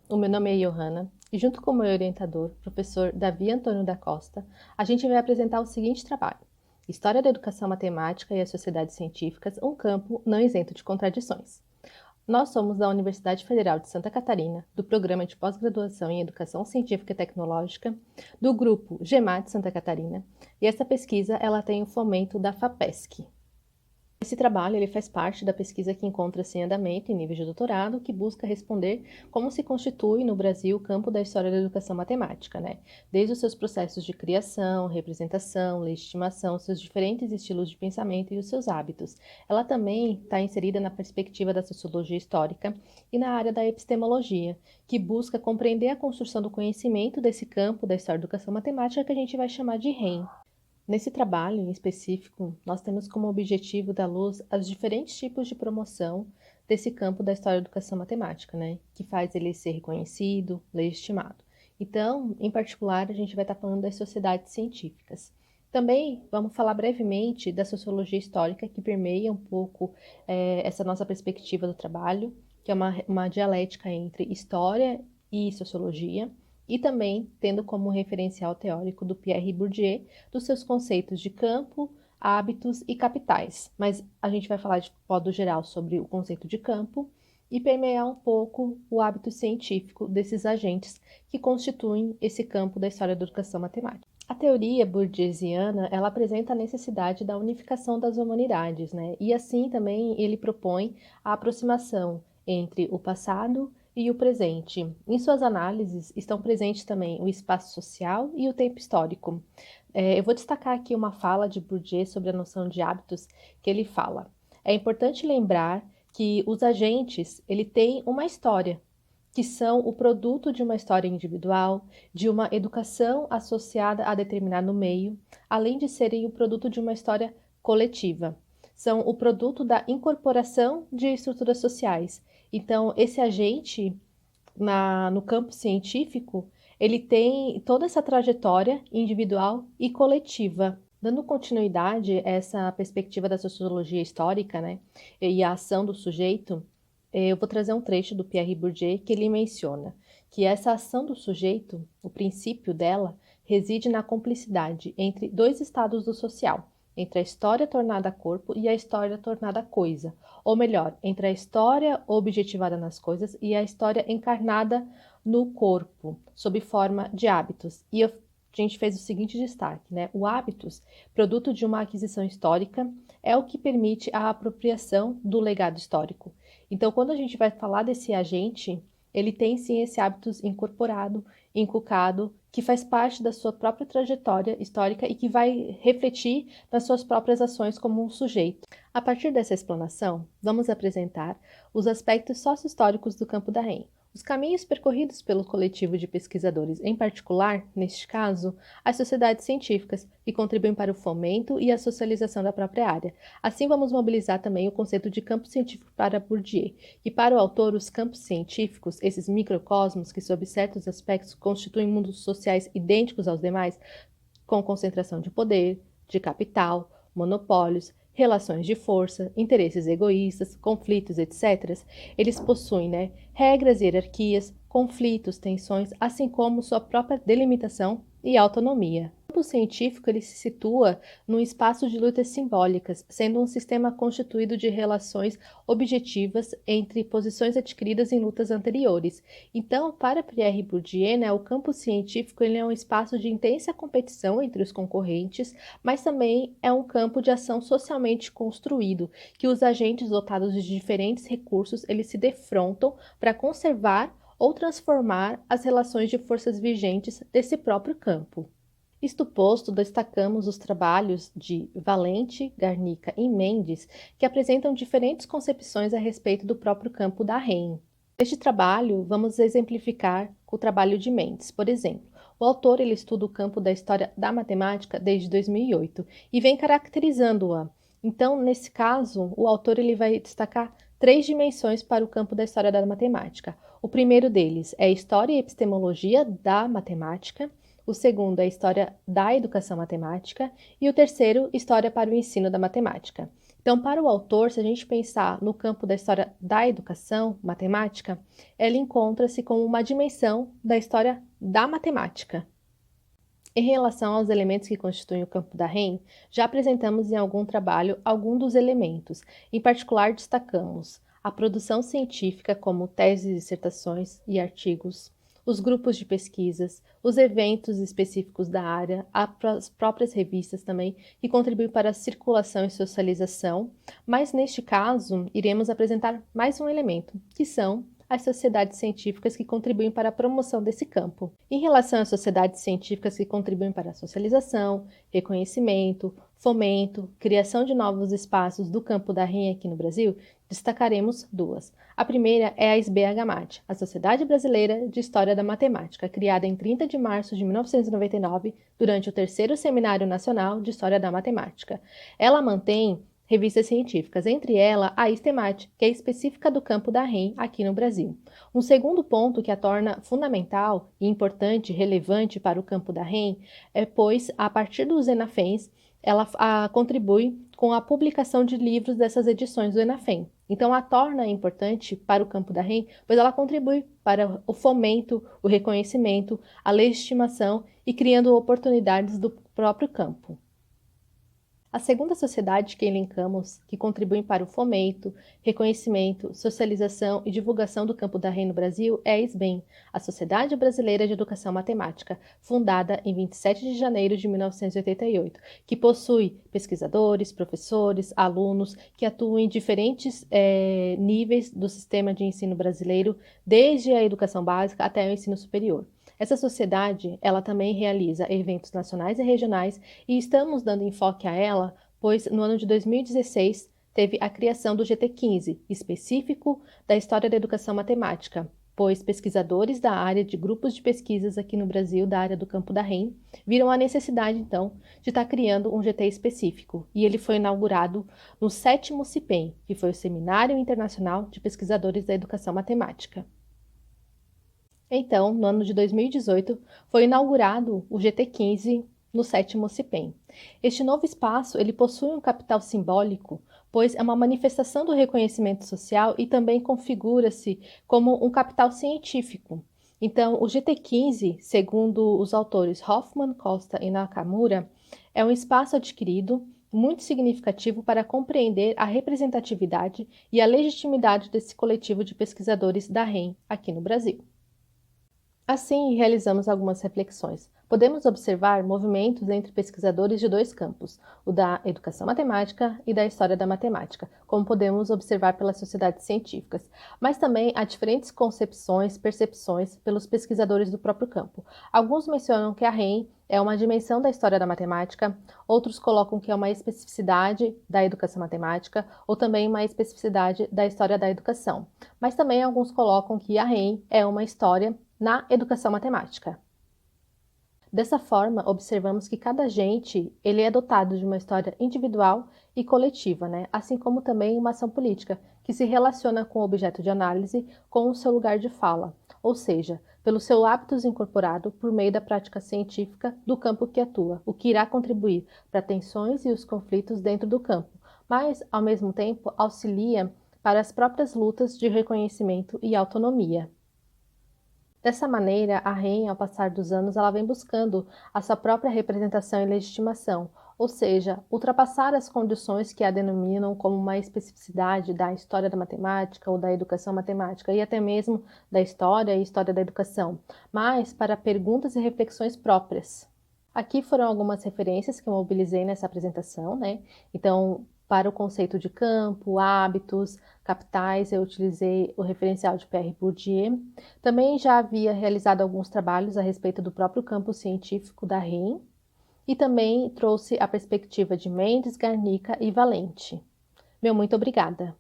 O meu nome é Johanna e junto com o meu orientador, professor Davi Antônio da Costa, a gente vai apresentar o seguinte trabalho: História da Educação Matemática e as Sociedades Científicas, um campo não isento de contradições. Nós somos da Universidade Federal de Santa Catarina, do Programa de Pós-Graduação em Educação Científica e Tecnológica, do grupo GEMAT Santa Catarina, e essa pesquisa ela tem o fomento da FAPESC. Esse trabalho ele faz parte da pesquisa que encontra-se em andamento em nível de doutorado, que busca responder como se constitui no Brasil o campo da história da educação matemática, né? Desde os seus processos de criação, representação, legitimação, seus diferentes estilos de pensamento e os seus hábitos. Ela também está inserida na perspectiva da sociologia histórica e na área da epistemologia, que busca compreender a construção do conhecimento desse campo da história da educação matemática que a gente vai chamar de REM. Nesse trabalho em específico, nós temos como objetivo dar luz aos diferentes tipos de promoção desse campo da história da educação matemática, né? Que faz ele ser reconhecido, legitimado. Então, em particular, a gente vai estar falando das sociedades científicas. Também vamos falar brevemente da sociologia histórica, que permeia um pouco essa nossa perspectiva do trabalho, que é uma dialética entre história e sociologia, e também tendo como referencial teórico do Pierre Bourdieu, dos seus conceitos de campo, hábitos e capitais. Mas a gente vai falar de modo geral sobre o conceito de campo e permear um pouco o hábito científico desses agentes que constituem esse campo da história da educação matemática. A teoria bourdieusiana, ela apresenta a necessidade da unificação das humanidades, né? E assim também ele propõe a aproximação entre o passado e o presente. Em suas análises estão presentes também o espaço social e o tempo histórico. Eu vou destacar aqui uma fala de Bourdieu sobre a noção de hábitos, que ele fala: é importante lembrar que os agentes, ele têm uma história, que são o produto de uma história individual, de uma educação associada a determinado meio, além de serem o produto de uma história coletiva. São o produto da incorporação de estruturas sociais. Então, esse agente no campo científico, ele tem toda essa trajetória individual e coletiva. Dando continuidade a essa perspectiva da sociologia histórica, né, e a ação do sujeito, eu vou trazer um trecho do Pierre Bourdieu que ele menciona que essa ação do sujeito, o princípio dela, reside na cumplicidade entre dois estados do social, entre a história tornada corpo e a história tornada coisa, ou melhor, entre a história objetivada nas coisas e a história encarnada no corpo, sob forma de hábitos. E a gente fez o seguinte destaque, né? O hábitos, produto de uma aquisição histórica, é o que permite a apropriação do legado histórico. Então, quando a gente vai falar desse agente, ele tem sim esse hábitos incorporado, inculcado, que faz parte da sua própria trajetória histórica e que vai refletir nas suas próprias ações como um sujeito. A partir dessa explanação, vamos apresentar os aspectos sócio-históricos do campo da REM, os caminhos percorridos pelo coletivo de pesquisadores, em particular, neste caso, as sociedades científicas, que contribuem para o fomento e a socialização da própria área. Assim, vamos mobilizar também o conceito de campo científico para Bourdieu, que para o autor, os campos científicos, esses microcosmos que, sob certos aspectos, constituem mundos sociais idênticos aos demais, com concentração de poder, de capital, monopólios, relações de força, interesses egoístas, conflitos, etc., eles possuem, né, regras, hierarquias, conflitos, tensões, assim como sua própria delimitação e autonomia. O campo científico ele se situa num espaço de lutas simbólicas, sendo um sistema constituído de relações objetivas entre posições adquiridas em lutas anteriores. Então, para Pierre Bourdieu, né, o campo científico ele é um espaço de intensa competição entre os concorrentes, mas também é um campo de ação socialmente construído, que os agentes dotados de diferentes recursos eles se defrontam para conservar ou transformar as relações de forças vigentes desse próprio campo. Isto posto, destacamos os trabalhos de Valente, Garnica e Mendes, que apresentam diferentes concepções a respeito do próprio campo da REM. Neste trabalho, vamos exemplificar o trabalho de Mendes, por exemplo. O autor ele estuda o campo da história da matemática desde 2008 e vem caracterizando-a. Então, nesse caso, o autor ele vai destacar três dimensões para o campo da história da matemática. O primeiro deles é a história e epistemologia da matemática. o segundo é História da Educação Matemática e o terceiro, História para o Ensino da Matemática. Então, para o autor, se a gente pensar no campo da história da educação matemática, ela encontra-se como uma dimensão da história da matemática. Em relação aos elementos que constituem o campo da REM, já apresentamos em algum trabalho alguns dos elementos. Em particular, destacamos a produção científica, como teses, dissertações e artigos, os grupos de pesquisas, os eventos específicos da área, as próprias revistas também, que contribuem para a circulação e socialização, mas neste caso, iremos apresentar mais um elemento, que são as sociedades científicas que contribuem para a promoção desse campo. Em relação às sociedades científicas que contribuem para a socialização, reconhecimento, fomento, criação de novos espaços do campo da REM aqui no Brasil, destacaremos duas. A primeira é a SBH-MAT, a Sociedade Brasileira de História da Matemática, criada em 30 de março de 1999, durante o terceiro Seminário Nacional de História da Matemática. Ela mantém revistas científicas, entre elas a ISTEMAT, que é específica do campo da REM aqui no Brasil. Um segundo ponto que a torna fundamental e importante, relevante para o campo da REM, é pois, a partir dos ENAFEMs, ela contribui com a publicação de livros dessas edições do ENAFEM. Então, a torna importante para o campo da REM, pois ela contribui para o fomento, o reconhecimento, a legitimação e criando oportunidades do próprio campo. A segunda sociedade que elencamos, que contribui para o fomento, reconhecimento, socialização e divulgação do campo da REM no Brasil é a SBEM, a Sociedade Brasileira de Educação Matemática, fundada em 27 de janeiro de 1988, que possui pesquisadores, professores, alunos que atuam em diferentes níveis do sistema de ensino brasileiro, desde a educação básica até o ensino superior. Essa sociedade, ela também realiza eventos nacionais e regionais e estamos dando enfoque a ela, pois no ano de 2016 teve a criação do GT15, específico da história da educação matemática, pois pesquisadores da área de grupos de pesquisas aqui no Brasil, da área do campo da REM, viram a necessidade, então, de estar criando um GT específico, e ele foi inaugurado no 7º CIPEM, que foi o Seminário Internacional de Pesquisadores da Educação Matemática. Então, no ano de 2018, foi inaugurado o GT15 no 7º CIPEM. Este novo espaço ele possui um capital simbólico, pois é uma manifestação do reconhecimento social e também configura-se como um capital científico. Então, o GT15, segundo os autores Hoffman, Costa e Nakamura, é um espaço adquirido muito significativo para compreender a representatividade e a legitimidade desse coletivo de pesquisadores da REM aqui no Brasil. Assim, realizamos algumas reflexões. Podemos observar movimentos entre pesquisadores de dois campos, o da educação matemática e da história da matemática, como podemos observar pelas sociedades científicas, mas também há diferentes concepções, percepções pelos pesquisadores do próprio campo. Alguns mencionam que a REM é uma dimensão da história da matemática, outros colocam que é uma especificidade da educação matemática, ou também uma especificidade da história da educação. Mas também alguns colocam que a REM é uma história na educação matemática. Dessa forma, observamos que cada agente ele é dotado de uma história individual e coletiva, assim como também uma ação política, que se relaciona com o objeto de análise com o seu lugar de fala, ou seja, pelo seu hábitos incorporado por meio da prática científica do campo que atua, o que irá contribuir para tensões e os conflitos dentro do campo, mas, ao mesmo tempo, auxilia para as próprias lutas de reconhecimento e autonomia. Dessa maneira, a REM, ao passar dos anos, ela vem buscando a sua própria representação e legitimação, ou seja, ultrapassar as condições que a denominam como uma especificidade da história da matemática ou da educação matemática, e até mesmo da história e história da educação, mas para perguntas e reflexões próprias. Aqui foram algumas referências que eu mobilizei nessa apresentação, Então, para o conceito de campo, hábitos, capitais, eu utilizei o referencial de Pierre Bourdieu. Também já havia realizado alguns trabalhos a respeito do próprio campo científico da REM e também trouxe a perspectiva de Mendes, Garnica e Valente. Muito obrigada!